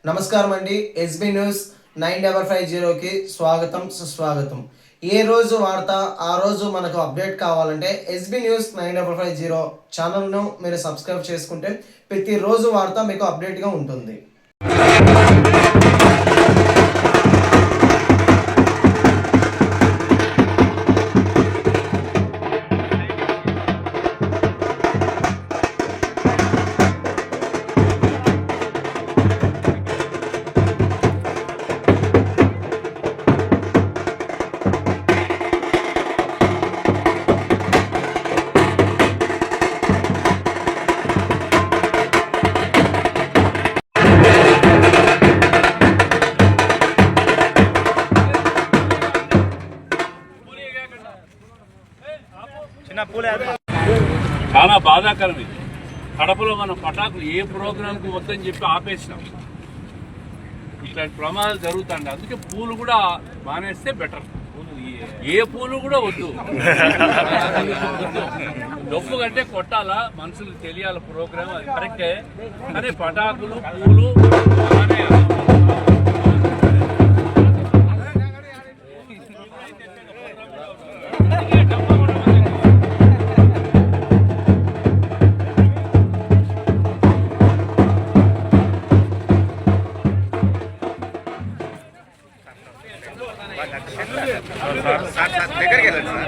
నమస్కారం అండి. SB news 9550కి స్వాగతం సుస్వాగతం. ఏ రోజు వార్త ఆ రోజు మనకు అప్డేట్ కావాలంటే ఎస్బీ న్యూస్ 9550 ఛానల్ను మీరు సబ్స్క్రైబ్ చేసుకుంటే ప్రతిరోజు వార్త మీకు అప్డేట్గా ఉంటుంది. చాలా బాధాకరం ఇది. కడపలో మనం పటాకులు ఏ ప్రోగ్రాంకి వద్దని చెప్పి ఆపేసినాం. ఇట్లాంటి ప్రమాదాలు జరుగుతాయి. అందుకే పూలు కూడా మానేస్తే బెటర్. ఏ పూలు కూడా వద్దు. డబ్బు కంటే కొట్టాలా, మనుషులకు తెలియాల ప్రోగ్రామ్, అది కరెక్టే. కానీ పటాకులు పూలు దగ్గరికి వెళ్ళండి sir.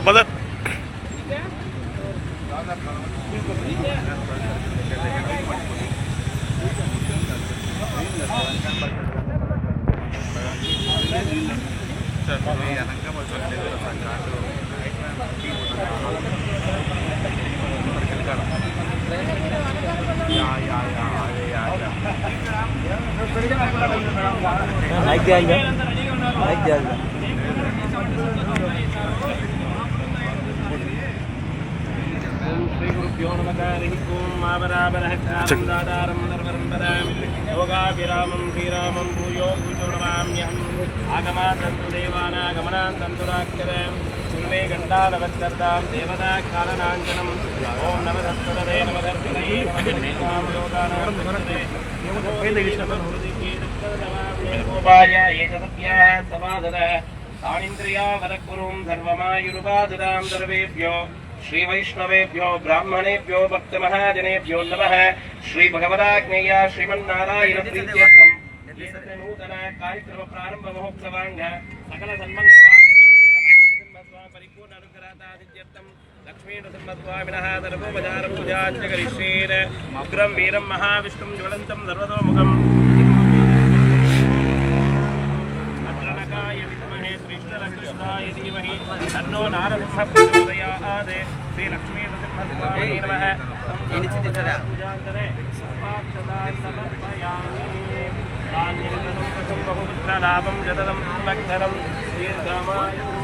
Brother. Naik dia aja. Naik dia aja. योगाभिरामं श्रीरामं भूयो भूयोनमाम्यहम् आगमान्तन्तु देवानागमनान्तन्तुराक्षरे सुन्मे गण्डानवत्कर्तां देवता कालनाञ्जनम् ॐ नमस्तदे नमदर्शनै गोपाय एतदप्याः समादद ताणीन्द्रियावरकुरुं सर्वमायुरुपाददां सर्वेभ्यो श्री वैष्णवेभ्यो ब्राह्मणेभ्यो भक्तमहाजनेभ्यो नमः। श्री भगवदाज्ञेया श्रीमन्नारायण प्रीत्यर्थं नूतन कार्यक्रम प्रारंभ महोत्सवांग सकल सन्मंगलवाप्त्यर्थं परिपूर्ण अनुग्रहादित्यर्थं लक्ष्मी नृसिंहस्वामिनः सर्वोपचार पूजाञ्च करिष्येन। उग्रं वीरं महाविष्णुं ज्वलन्तं सर्वतोमुखम् अट्रणकाय विद्महे कृष्णाय धीमहि तन्नो नारसिंहः प्रचोदयात्। श्री लक्ष्मी नृसिंहस्वामिने नमः। पूजान्तरे बहुपुत्रलाभं जतलं भक्तरं दीर्घमायुः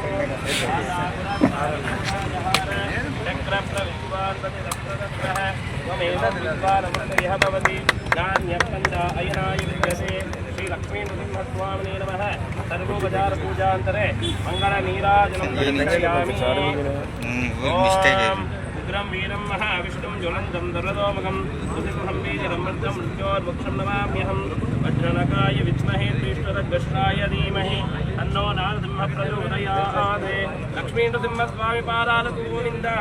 चक्रप्रविद्वान्पतिरप्रदत्तः त्वमेव विद्वानमुक्तयः भवति नान्यपञ्च अयनाय विद्यते। श्री लक्ष्मी नृसिंहस्वामिने नमः। सर्वोपचारपूजान्तरे मङ्गलनीराजनं दर्शयामि। उग्रं वीरं महाविष्णुं ज्वलन्तं दर्वतोमुखं सुसिंहं बीजरमृतं मृत्योर्मुक्षं नमाम्यहम्। वज्रनकाय विद्महे श्रीष्ठदग्रश्राय धीमहि तन्नो नारसिंहः प्रचोदयात्। लक्ष्मी नृसिंहस्वामी पादालगोविन्दः।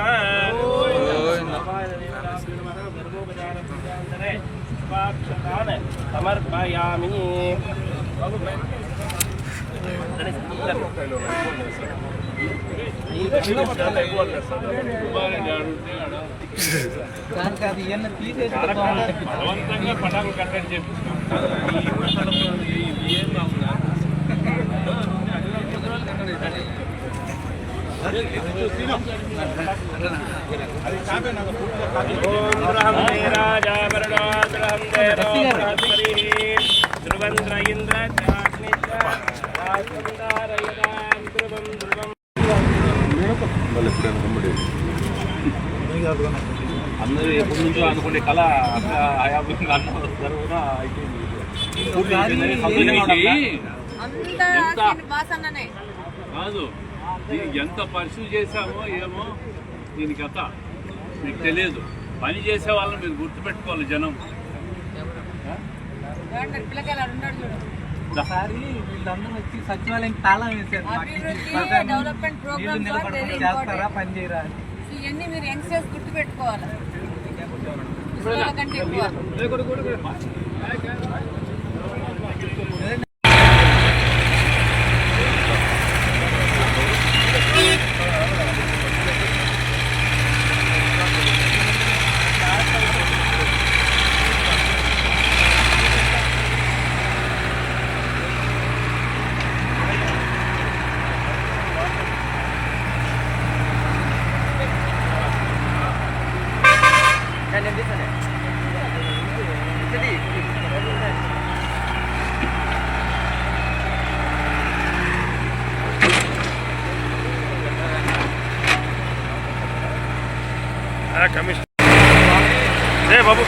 परिसरे पुष्पाक्षतान् समर्पयामि। బలవంతంగా పటాకులు కట్టని చెప్పిస్తున్నాం. అందరూ ఎప్పటి నుంచో అనుకునే కళ హయాబుగా అన్న వస్తారు కూడా కాదు. దీనికి ఎంత పరిశీలి చేశామో ఏమో దీని కథ మీకు తెలియదు. పని చేసే వాళ్ళని మీరు గుర్తుపెట్టుకోవాలి జనం. ఒకసారి వీళ్ళందరూ వచ్చి సచివాలయం తాళం వేశారు, చేస్తారా పని చేయరా? ఇవన్నీ మీరు యంగ్స్టర్స్ గుర్తుపెట్టుకోవాలి. కంటే ఎక్కువ కమిషన్ బాబు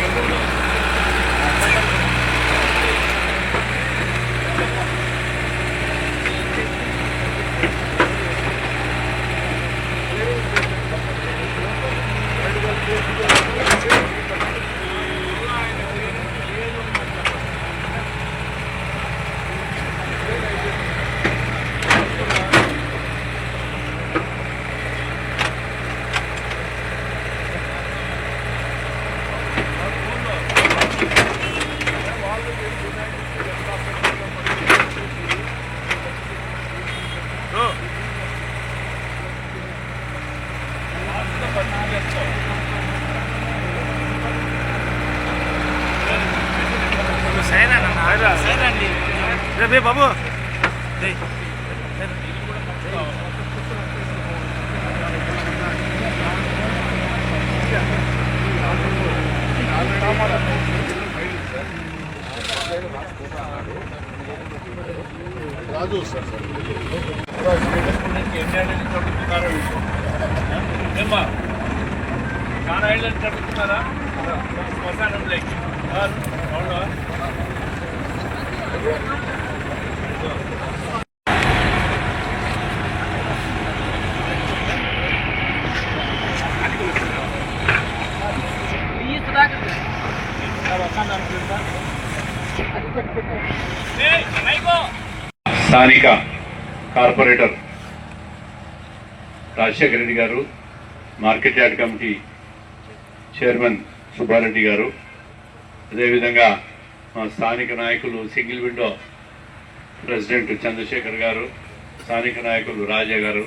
రే బాబు రాజు సార్ ఏమ్మా చాలా ఏళ్ళు చదువుతున్నారా? శ్మశానంలోకి అవునా? స్థానిక corporator Rajasekhara Reddy garu, market yard committee chairman Subbareddy garu, అదేవిధంగా మా స్థానిక నాయకులు సింగిల్ విండో ప్రెసిడెంట్ చంద్రశేఖర్ గారు, స్థానిక నాయకులు రాజా గారు,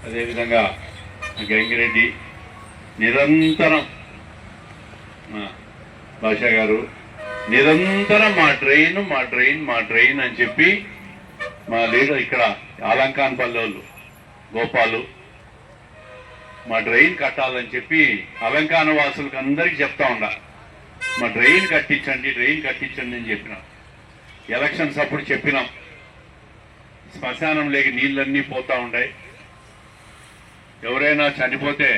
అదేవిధంగా గంగిరెడ్డి, నిరంతరం భాషా గారు, నిరంతరం మా ట్రైన్ అని చెప్పి మా లీడర్ ఇక్కడ అలంకాన్పల్లి వాళ్ళు గోపాలు మా డ్రైన్ కట్టాలని చెప్పి అలంకాన వాసులకు అందరికీ చెప్తా ఉండ. మా డ్రైన్ కట్టించండి అని చెప్పినాం. ఎలక్షన్స్ అప్పుడు చెప్పినాం. శ్మశానం లేక నీళ్ళన్నీ పోతా ఉన్నాయి. ఎవరైనా చనిపోతే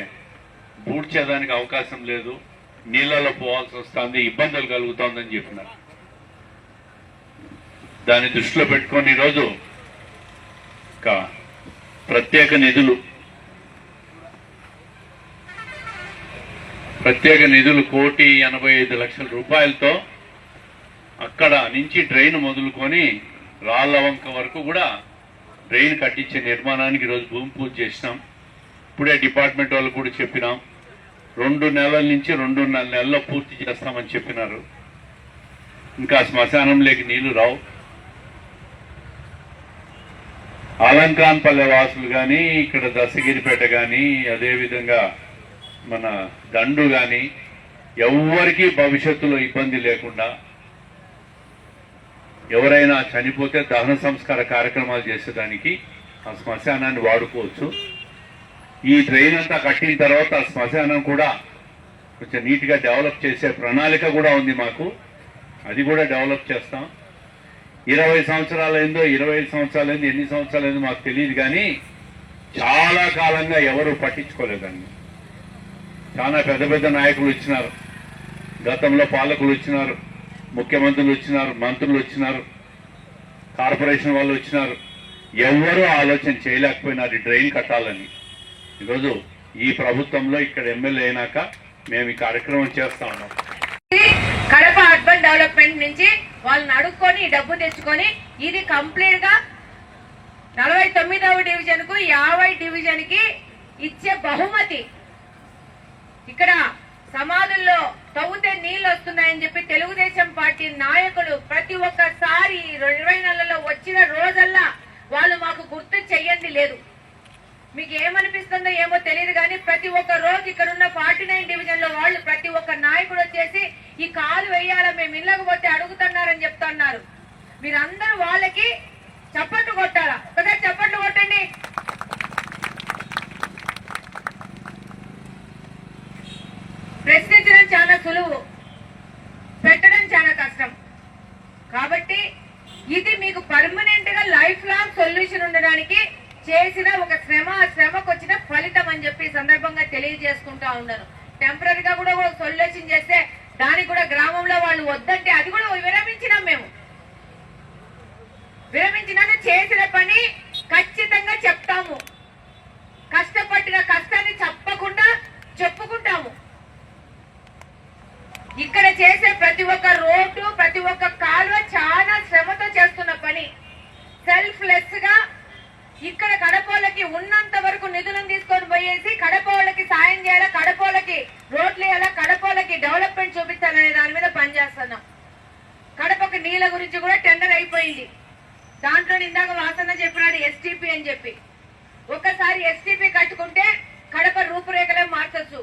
పూడ్చేదానికి అవకాశం లేదు, నీళ్ళలో పోవాల్సి వస్తుంది, ఇబ్బందులు కలుగుతోందని చెప్పినారు. దాన్ని దృష్టిలో పెట్టుకొని ఈరోజు ఒక ప్రత్యేక నిధులు 1,85,00,000 రూపాయలతో అక్కడ నుంచి డ్రైన్ మొదలుకొని రాళ్లవంక వరకు కూడా డ్రైన్ కట్టించే నిర్మాణానికి ఈరోజు భూమి పూజ చేసినాం. ఇప్పుడే డిపార్ట్మెంట్ వాళ్ళకు కూడా చెప్పినాం. 2 నెలల నుంచి 2.5 నెలల్లో పూర్తి చేస్తామని చెప్పినారు. ఇంకా శ్మశానంలోకి నీళ్లు రావు. అలంకాన్పల్లె వాసులు కానీ, ఇక్కడ దశగిరిపేట కానీ, అదేవిధంగా మన దండు కానీ ఎవరికీ భవిష్యత్తులో ఇబ్బంది లేకుండా ఎవరైనా చనిపోతే దహన సంస్కార కార్యక్రమాలు చేసేదానికి ఆ శ్మశానాన్ని వాడుకోవచ్చు. ఈ డ్రైన్ అంతా కట్టిన తర్వాత ఆ శ్మశానం కూడా కొంచెం నీట్గా డెవలప్ చేసే ప్రణాళిక కూడా ఉంది మాకు. అది కూడా డెవలప్ చేస్తాం. 20 సంవత్సరాలైందో 25 సంవత్సరాలైందో ఎన్ని సంవత్సరాలైందో మాకు తెలియదు, కానీ చాలా కాలంగా ఎవరు పట్టించుకోలేదండి. చాలా పెద్ద పెద్ద నాయకులు వచ్చినారు, గతంలో పాలకులు వచ్చినారు, ముఖ్యమంత్రులు వచ్చినారు, మంత్రులు వచ్చినారు, కార్పొరేషన్ వాళ్ళు వచ్చినారు. ఎవరూ ఆలోచన చేయలేకపోయినారు ఈ డ్రైన్ కట్టాలని. ఈరోజు ఈ ప్రభుత్వంలో ఇక్కడ ఎమ్మెల్యే అయినాక మేము ఈ కార్యక్రమం చేస్తా ఉన్నాం. కడప అర్బన్ డెవలప్మెంట్ నుంచి వాళ్ళని అడుక్కొని డబ్బు తెచ్చుకొని ఇది కంప్లీట్ గా 49వ డివిజన్ కు 50 డివిజన్ కి ఇచ్చే బహుమతి. ఇక్కడ సమాధుల్లో తవ్వుతే నీళ్లు వస్తున్నాయని చెప్పి తెలుగుదేశం పార్టీ నాయకులు ప్రతి ఒక్కసారి 20 నెలల్లో వచ్చిన రోజల్లా వాళ్ళు మాకు గుర్తు చెయ్యండి లేదు. మీకు ఏమనిపిస్తుందో ఏమో తెలియదు, కానీ ప్రతి ఒక్క రోజు ఇక్కడ ఉన్న 49 డివిజన్ లో వాళ్ళు ప్రతి ఒక్క నాయకుడు వచ్చేసి ఈ కాలు వేయాలా, మేము ఇళ్ళకు పోతే అడుగుతున్నారని చెప్తున్నారు. మీరందరూ వాళ్ళకి చప్పట్లు కొట్టాలా? ఒకసారి చప్పట్లు కొట్టండి. ప్రశ్నించడం చాలా సులువు, పెట్టడం చాలా కష్టం. కాబట్టి ఇది మీకు పర్మనెంట్ గా లైఫ్ లాంగ్ సొల్యూషన్ ఉండడానికి చేసిన ఒక శ్రమకు వచ్చిన ఫలితం అని చెప్పి సందర్భంగా తెలియజేసుకుంటా ఉన్నాను. టెంపరీగా కూడా సొల్యూషన్ చేస్తే దానికి కూడా గ్రామంలో వాళ్ళు వద్దంటే అది కూడా విరమించినాం. మేము విరమించినాక చేసిన పని ఖచ్చితంగా చెప్తాము. కష్టపడిన కష్టాన్ని చెప్పకుండా చెప్పుకుంటాము. ఇక్కడ చేసే ప్రతి ఒక్క రోడ్డు, ప్రతి ఒక్క కాలువ చాలా శ్రమతో చేస్తున్న పని. సెల్ఫ్ లెస్ గా ఇక్కడ కడపోలకి ఉన్నంత వరకు నిధులను తీసుకొని పోయేసి కడపోలకి సాయం చేయాలా, కడపోలకి రోడ్లు వేయాలా, కడపోలకి డెవలప్మెంట్ చూపించాలనే దాని మీద పనిచేస్తున్నాం. కడపకి నీళ్ళ గురించి కూడా టెండర్ అయిపోయింది. దాంట్లో ఇందాక వాసన చెప్పినాడు ఎస్టీపీ అని చెప్పి. ఒకసారి ఎస్టీపీ కట్టుకుంటే కడప రూపురేఖలే మార్చొచ్చు.